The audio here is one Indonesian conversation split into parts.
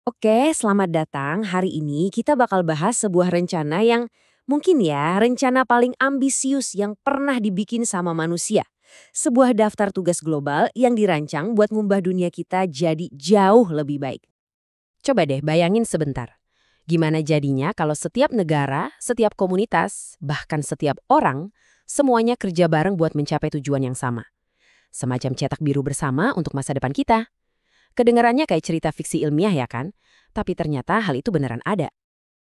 Oke, selamat datang. Hari ini kita bakal bahas sebuah rencana yang mungkin ya, rencana paling ambisius yang pernah dibikin sama manusia. Sebuah daftar tugas global yang dirancang buat ngubah dunia kita jadi jauh lebih baik. Coba deh bayangin sebentar. Gimana jadinya kalau setiap negara, setiap komunitas, bahkan setiap orang, semuanya kerja bareng buat mencapai tujuan yang sama. Semacam cetak biru bersama untuk masa depan kita. Kedengarannya kayak cerita fiksi ilmiah ya kan? Tapi ternyata hal itu beneran ada.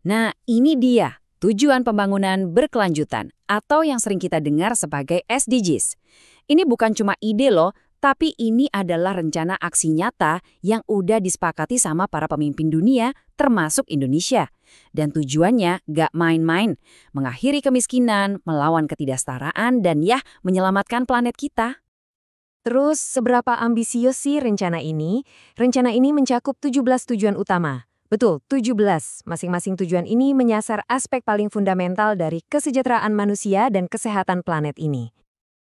Nah, ini dia tujuan pembangunan berkelanjutan atau yang sering kita dengar sebagai SDGs. Ini bukan cuma ide loh, tapi ini adalah rencana aksi nyata yang udah disepakati sama para pemimpin dunia, termasuk Indonesia. Dan tujuannya gak main-main, mengakhiri kemiskinan, melawan ketidaksetaraan, dan menyelamatkan planet kita. Terus, seberapa ambisius sih rencana ini? Rencana ini mencakup 17 tujuan utama. Betul, 17. Masing-masing tujuan ini menyasar aspek paling fundamental dari kesejahteraan manusia dan kesehatan planet ini.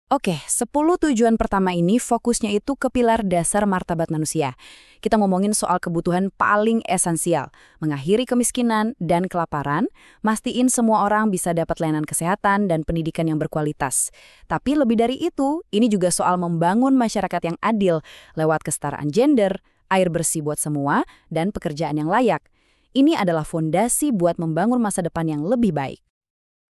Oke, 10 tujuan pertama ini fokusnya itu ke pilar dasar martabat manusia. Kita ngomongin soal kebutuhan paling esensial, mengakhiri kemiskinan dan kelaparan, mastiin semua orang bisa dapat layanan kesehatan dan pendidikan yang berkualitas. Tapi lebih dari itu, ini juga soal membangun masyarakat yang adil lewat kesetaraan gender, air bersih buat semua, dan pekerjaan yang layak. Ini adalah fondasi buat membangun masa depan yang lebih baik.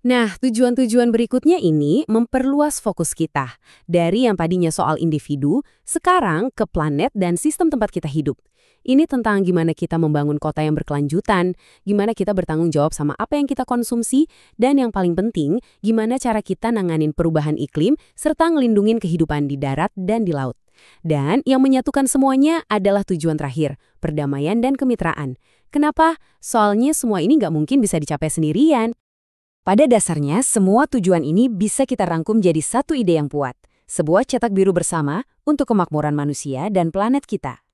Nah, tujuan-tujuan berikutnya ini memperluas fokus kita. Dari yang tadinya soal individu, sekarang ke planet dan sistem tempat kita hidup. Ini tentang gimana kita membangun kota yang berkelanjutan, gimana kita bertanggung jawab sama apa yang kita konsumsi, dan yang paling penting, gimana cara kita nanganin perubahan iklim, serta ngelindungin kehidupan di darat dan di laut. Dan yang menyatukan semuanya adalah tujuan terakhir, perdamaian dan kemitraan. Kenapa? Soalnya semua ini nggak mungkin bisa dicapai sendirian. Pada dasarnya, semua tujuan ini bisa kita rangkum jadi satu ide yang kuat. Sebuah cetak biru bersama untuk kemakmuran manusia dan planet kita.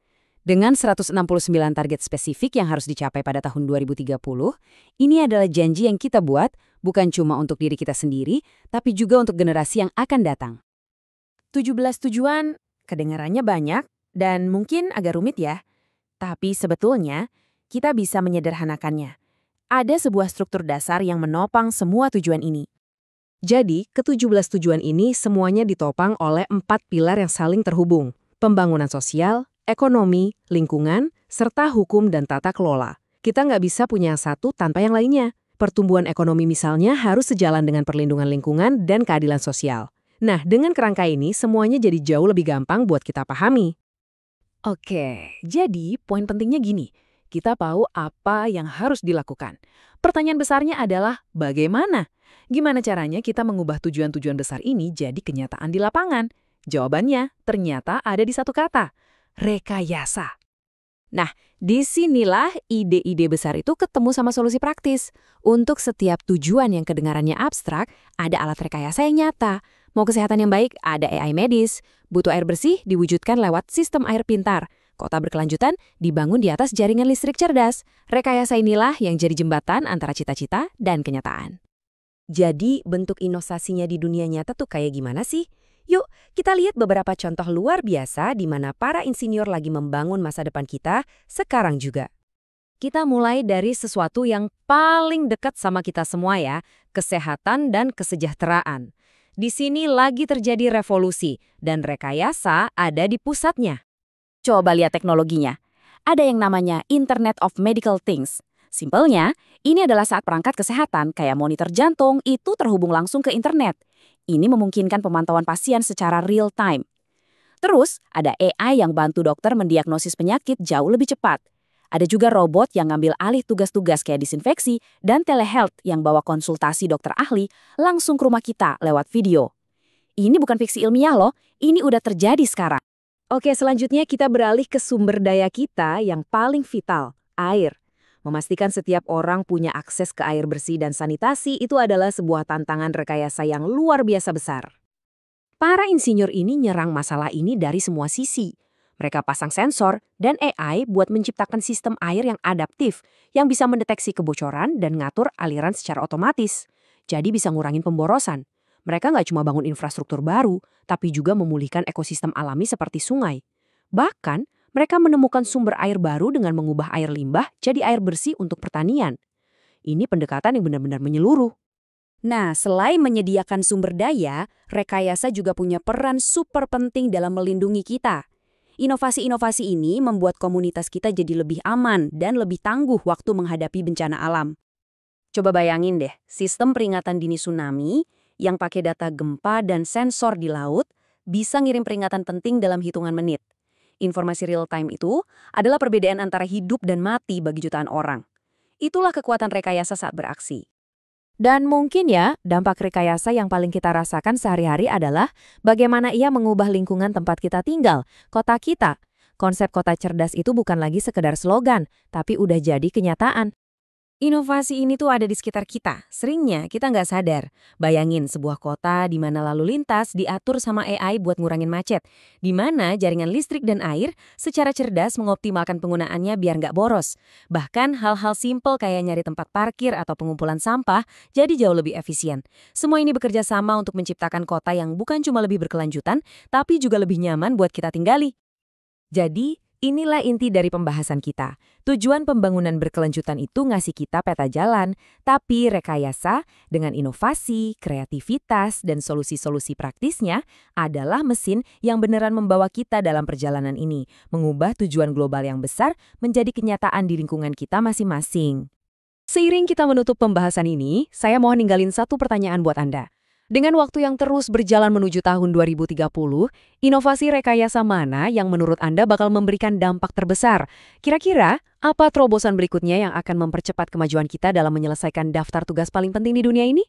Dengan 169 target spesifik yang harus dicapai pada tahun 2030, ini adalah janji yang kita buat bukan cuma untuk diri kita sendiri, tapi juga untuk generasi yang akan datang. 17 tujuan, kedengarannya banyak dan mungkin agak rumit ya. Tapi sebetulnya, kita bisa menyederhanakannya. Ada sebuah struktur dasar yang menopang semua tujuan ini. Jadi, ke-17 tujuan ini semuanya ditopang oleh 4 pilar yang saling terhubung. Pembangunan sosial, ekonomi, lingkungan, serta hukum dan tata kelola. Kita nggak bisa punya satu tanpa yang lainnya. Pertumbuhan ekonomi misalnya harus sejalan dengan perlindungan lingkungan dan keadilan sosial. Nah, dengan kerangka ini semuanya jadi jauh lebih gampang buat kita pahami. Oke, jadi poin pentingnya gini. Kita tahu apa yang harus dilakukan. Pertanyaan besarnya adalah bagaimana? Gimana caranya kita mengubah tujuan-tujuan besar ini jadi kenyataan di lapangan? Jawabannya ternyata ada di satu kata, rekayasa. Nah, disinilah ide-ide besar itu ketemu sama solusi praktis. Untuk setiap tujuan yang kedengarannya abstrak, ada alat rekayasa yang nyata. Mau kesehatan yang baik, ada AI medis. Butuh air bersih, diwujudkan lewat sistem air pintar. Kota berkelanjutan dibangun di atas jaringan listrik cerdas. Rekayasa inilah yang jadi jembatan antara cita-cita dan kenyataan. Jadi bentuk inovasinya di dunia nyata tuh kayak gimana sih? Yuk, kita lihat beberapa contoh luar biasa di mana para insinyur lagi membangun masa depan kita sekarang juga. Kita mulai dari sesuatu yang paling dekat sama kita semua ya, kesehatan dan kesejahteraan. Di sini lagi terjadi revolusi dan rekayasa ada di pusatnya. Coba lihat teknologinya. Ada yang namanya Internet of Medical Things. Simpelnya, ini adalah saat perangkat kesehatan kayak monitor jantung itu terhubung langsung ke internet. Ini memungkinkan pemantauan pasien secara real time. Terus, ada AI yang bantu dokter mendiagnosis penyakit jauh lebih cepat. Ada juga robot yang ngambil alih tugas-tugas kayak disinfeksi dan telehealth yang bawa konsultasi dokter ahli langsung ke rumah kita lewat video. Ini bukan fiksi ilmiah loh, ini udah terjadi sekarang. Oke, selanjutnya kita beralih ke sumber daya kita yang paling vital, air. Memastikan setiap orang punya akses ke air bersih dan sanitasi itu adalah sebuah tantangan rekayasa yang luar biasa besar. Para insinyur ini nyerang masalah ini dari semua sisi. Mereka pasang sensor dan AI buat menciptakan sistem air yang adaptif, yang bisa mendeteksi kebocoran dan ngatur aliran secara otomatis. Jadi bisa ngurangin pemborosan. Mereka nggak cuma bangun infrastruktur baru, tapi juga memulihkan ekosistem alami seperti sungai. Bahkan, Mereka menemukan sumber air baru dengan mengubah air limbah jadi air bersih untuk pertanian. Ini pendekatan yang benar-benar menyeluruh. Nah, selain menyediakan sumber daya, rekayasa juga punya peran super penting dalam melindungi kita. Inovasi-inovasi ini membuat komunitas kita jadi lebih aman dan lebih tangguh waktu menghadapi bencana alam. Coba bayangin deh, sistem peringatan dini tsunami yang pakai data gempa dan sensor di laut bisa ngirim peringatan penting dalam hitungan menit. Informasi real-time itu adalah perbedaan antara hidup dan mati bagi jutaan orang. Itulah kekuatan rekayasa saat beraksi. Dan mungkin ya, dampak rekayasa yang paling kita rasakan sehari-hari adalah bagaimana ia mengubah lingkungan tempat kita tinggal, kota kita. Konsep kota cerdas itu bukan lagi sekedar slogan, tapi udah jadi kenyataan. Inovasi ini tuh ada di sekitar kita. Seringnya kita nggak sadar. Bayangin sebuah kota di mana lalu lintas diatur sama AI buat ngurangin macet. Di mana jaringan listrik dan air secara cerdas mengoptimalkan penggunaannya biar nggak boros. Bahkan hal-hal simpel kayak nyari tempat parkir atau pengumpulan sampah jadi jauh lebih efisien. Semua ini bekerja sama untuk menciptakan kota yang bukan cuma lebih berkelanjutan, tapi juga lebih nyaman buat kita tinggali. Jadi, inilah inti dari pembahasan kita. Tujuan pembangunan berkelanjutan itu ngasih kita peta jalan, tapi rekayasa dengan inovasi, kreativitas, dan solusi-solusi praktisnya adalah mesin yang beneran membawa kita dalam perjalanan ini, mengubah tujuan global yang besar menjadi kenyataan di lingkungan kita masing-masing. Seiring kita menutup pembahasan ini, saya mohon ninggalin satu pertanyaan buat Anda. Dengan waktu yang terus berjalan menuju tahun 2030, inovasi rekayasa mana yang menurut Anda bakal memberikan dampak terbesar? Kira-kira, apa terobosan berikutnya yang akan mempercepat kemajuan kita dalam menyelesaikan daftar tugas paling penting di dunia ini?